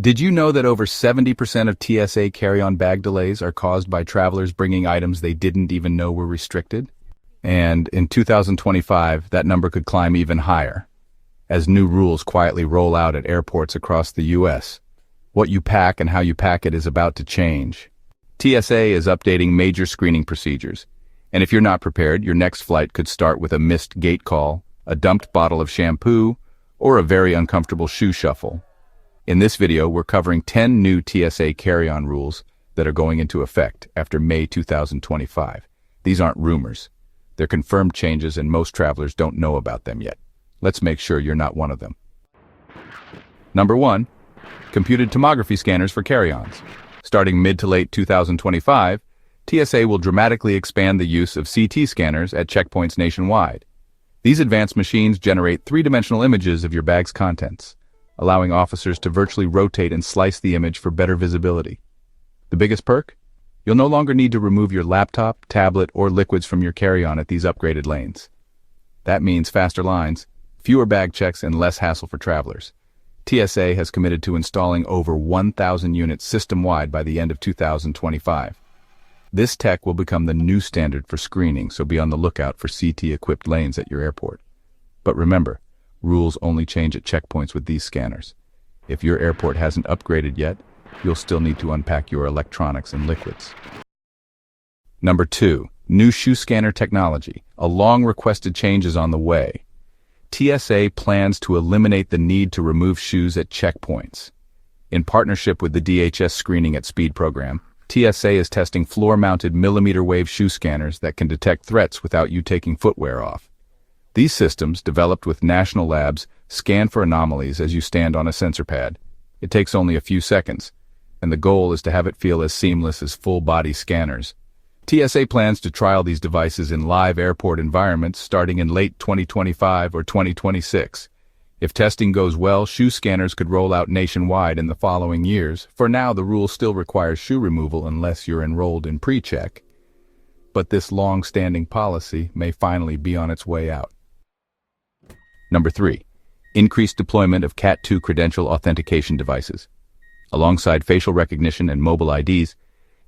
Did you know that over 70% of TSA carry-on bag delays are caused by travelers bringing items they didn't even know were restricted? And in 2025, that number could climb even higher, as new rules quietly roll out at airports across the U.S. What you pack and how you pack it is about to change. TSA is updating major screening procedures, and if you're not prepared, your next flight could start with a missed gate call, a dumped bottle of shampoo, or a very uncomfortable shoe shuffle. In this video, we're covering 10 new TSA carry-on rules that are going into effect after May 2025. These aren't rumors. They're confirmed changes and most travelers don't know about them yet. Let's make sure you're not one of them. Number 1. Computed tomography scanners for carry-ons. Starting mid to late 2025, TSA will dramatically expand the use of CT scanners at checkpoints nationwide. These advanced machines generate three-dimensional images of your bag's contents, allowing officers to virtually rotate and slice the image for better visibility. The biggest perk? You'll no longer need to remove your laptop, tablet, or liquids from your carry-on at these upgraded lanes. That means faster lines, fewer bag checks, and less hassle for travelers. TSA has committed to installing over 1,000 units system-wide by the end of 2025. This tech will become the new standard for screening, so be on the lookout for CT-equipped lanes at your airport. But remember, rules only change at checkpoints with these scanners. If your airport hasn't upgraded yet, you'll still need to unpack your electronics and liquids. Number 2. New shoe scanner technology. A long-requested change is on the way. TSA plans to eliminate the need to remove shoes at checkpoints. In partnership with the DHS Screening at Speed program, TSA is testing floor-mounted millimeter-wave shoe scanners that can detect threats without you taking footwear off. These systems, developed with national labs, scan for anomalies as you stand on a sensor pad. It takes only a few seconds, and the goal is to have it feel as seamless as full-body scanners. TSA plans to trial these devices in live airport environments starting in late 2025 or 2026. If testing goes well, shoe scanners could roll out nationwide in the following years. For now, the rule still requires shoe removal unless you're enrolled in pre-check. But this long-standing policy may finally be on its way out. Number 3. Increased deployment of Cat 2 credential authentication devices. Alongside facial recognition and mobile IDs,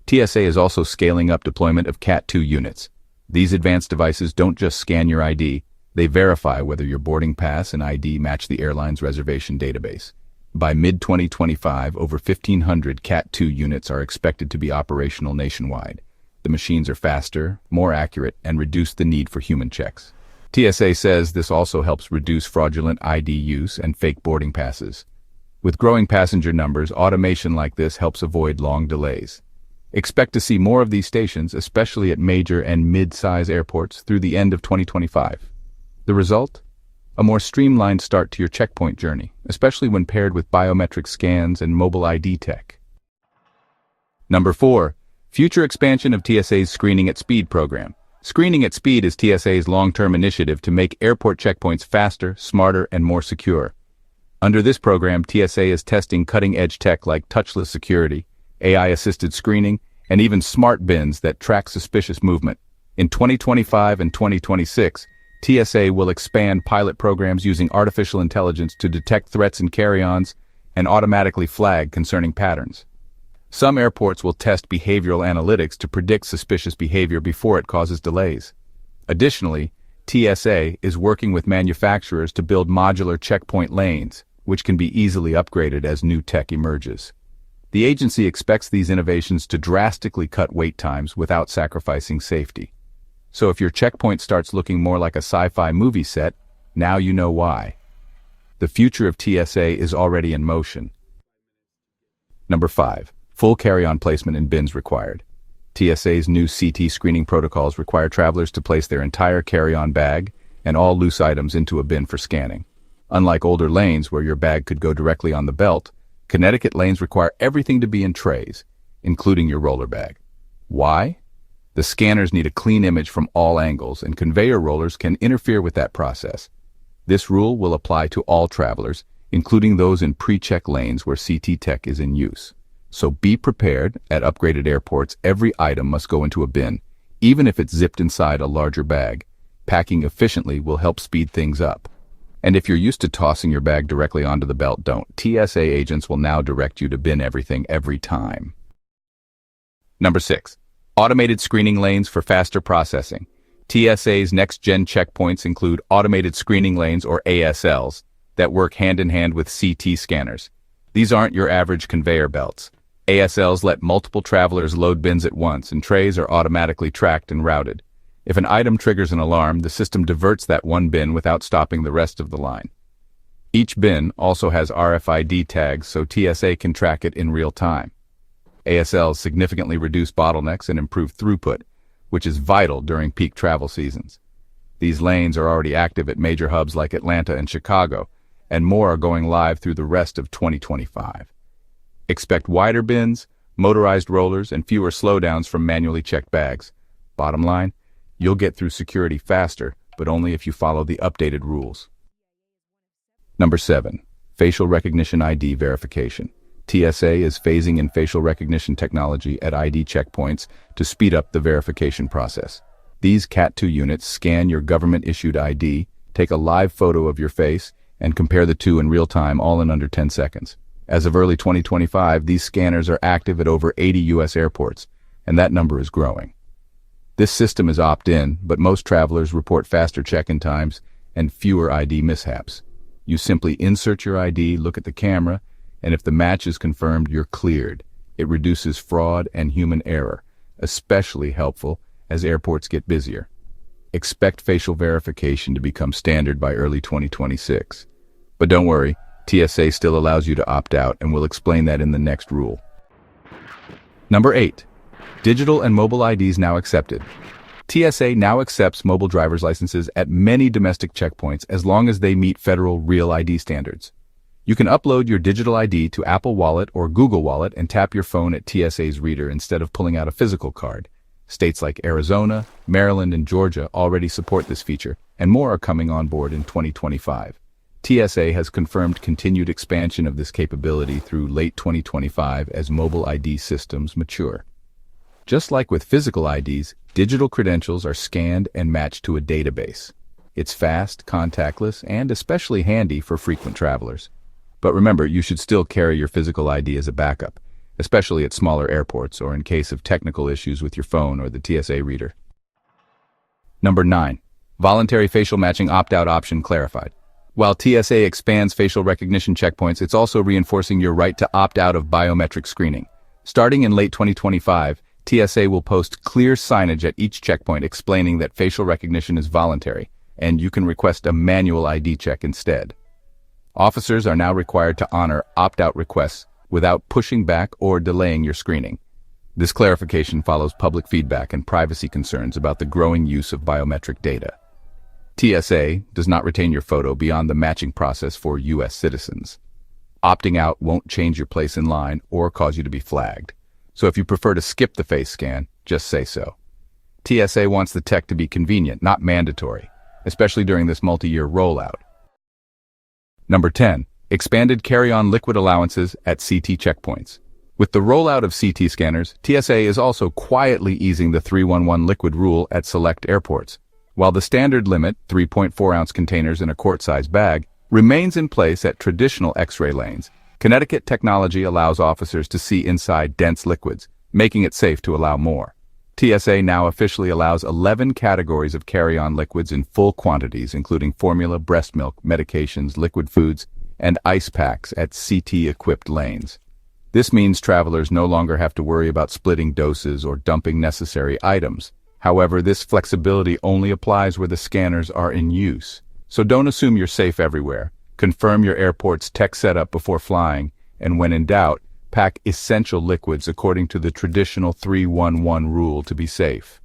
TSA is also scaling up deployment of Cat 2 units. These advanced devices don't just scan your ID, they verify whether your boarding pass and ID match the airline's reservation database. By mid-2025, over 1,500 Cat 2 units are expected to be operational nationwide. The machines are faster, more accurate, and reduce the need for human checks. TSA says this also helps reduce fraudulent ID use and fake boarding passes. With growing passenger numbers, automation like this helps avoid long delays. Expect to see more of these stations, especially at major and mid-size airports, through the end of 2025. The result? A more streamlined start to your checkpoint journey, especially when paired with biometric scans and mobile ID tech. Number 4. Future expansion of TSA's Screening at Speed program. Screening at Speed is TSA's long-term initiative to make airport checkpoints faster, smarter, and more secure. Under this program, TSA is testing cutting-edge tech like touchless security, AI-assisted screening, and even smart bins that track suspicious movement. In 2025 and 2026, TSA will expand pilot programs using artificial intelligence to detect threats in carry-ons and automatically flag concerning patterns. Some airports will test behavioral analytics to predict suspicious behavior before it causes delays. Additionally, TSA is working with manufacturers to build modular checkpoint lanes, which can be easily upgraded as new tech emerges. The agency expects these innovations to drastically cut wait times without sacrificing safety. So if your checkpoint starts looking more like a sci-fi movie set, now you know why. The future of TSA is already in motion. Number 5. Full carry-on placement in bins required. TSA's new CT screening protocols require travelers to place their entire carry-on bag and all loose items into a bin for scanning. Unlike older lanes where your bag could go directly on the belt, Connecticut lanes require everything to be in trays, including your roller bag. Why? The scanners need a clean image from all angles, and conveyor rollers can interfere with that process. This rule will apply to all travelers, including those in pre-check lanes where CT tech is in use. So be prepared. At upgraded airports, every item must go into a bin, even if it's zipped inside a larger bag. Packing efficiently will help speed things up. And if you're used to tossing your bag directly onto the belt, don't. TSA agents will now direct you to bin everything every time. Number 6. Automated screening lanes for faster processing. TSA's next-gen checkpoints include automated screening lanes, or ASLs, that work hand-in-hand with CT scanners. These aren't your average conveyor belts. ASLs let multiple travelers load bins at once, and trays are automatically tracked and routed. If an item triggers an alarm, the system diverts that one bin without stopping the rest of the line. Each bin also has RFID tags, so TSA can track it in real time. ASLs significantly reduce bottlenecks and improve throughput, which is vital during peak travel seasons. These lanes are already active at major hubs like Atlanta and Chicago, and more are going live through the rest of 2025. Expect wider bins, motorized rollers, and fewer slowdowns from manually checked bags. Bottom line, you'll get through security faster, but only if you follow the updated rules. Number 7. Facial recognition ID verification. TSA is phasing in facial recognition technology at ID checkpoints to speed up the verification process. These CAT2 units scan your government-issued ID, take a live photo of your face, and compare the two in real time, all in under 10 seconds. As of early 2025, these scanners are active at over 80 U.S. airports, and that number is growing. This system is opt-in, but most travelers report faster check-in times and fewer ID mishaps. You simply insert your ID, look at the camera, and if the match is confirmed, you're cleared. It reduces fraud and human error, especially helpful as airports get busier. Expect facial verification to become standard by early 2026. But don't worry, TSA still allows you to opt out, and we'll explain that in the next rule. Number 8. Digital and mobile IDs now accepted. TSA now accepts mobile driver's licenses at many domestic checkpoints as long as they meet federal Real ID standards. You can upload your digital ID to Apple Wallet or Google Wallet and tap your phone at TSA's reader instead of pulling out a physical card. States like Arizona, Maryland, and Georgia already support this feature, and more are coming on board in 2025. TSA has confirmed continued expansion of this capability through late 2025 as mobile ID systems mature. Just like with physical IDs, digital credentials are scanned and matched to a database. It's fast, contactless, and especially handy for frequent travelers. But remember, you should still carry your physical ID as a backup, especially at smaller airports or in case of technical issues with your phone or the TSA reader. Number 9. Voluntary facial matching opt-out option clarified. While TSA expands facial recognition checkpoints, it's also reinforcing your right to opt out of biometric screening. Starting in late 2025, TSA will post clear signage at each checkpoint explaining that facial recognition is voluntary, and you can request a manual ID check instead. Officers are now required to honor opt-out requests without pushing back or delaying your screening. This clarification follows public feedback and privacy concerns about the growing use of biometric data. TSA does not retain your photo beyond the matching process for U.S. citizens. Opting out won't change your place in line or cause you to be flagged. So if you prefer to skip the face scan, just say so. TSA wants the tech to be convenient, not mandatory, especially during this multi-year rollout. Number 10. Expanded CarryOn liquid allowances at CT checkpoints. With the rollout of CT scanners, TSA is also quietly easing the 311 liquid rule at select airports. While the standard limit, 3.4-ounce containers in a quart-sized bag, remains in place at traditional X-ray lanes, Connecticut technology allows officers to see inside dense liquids, making it safe to allow more. TSA now officially allows 11 categories of CarryOn liquids in full quantities, including formula, breast milk, medications, liquid foods, and ice packs at CT-equipped lanes. This means travelers no longer have to worry about splitting doses or dumping necessary items. However, this flexibility only applies where the scanners are in use. So don't assume you're safe everywhere. Confirm your airport's tech setup before flying, and when in doubt, pack essential liquids according to the traditional 311 rule to be safe.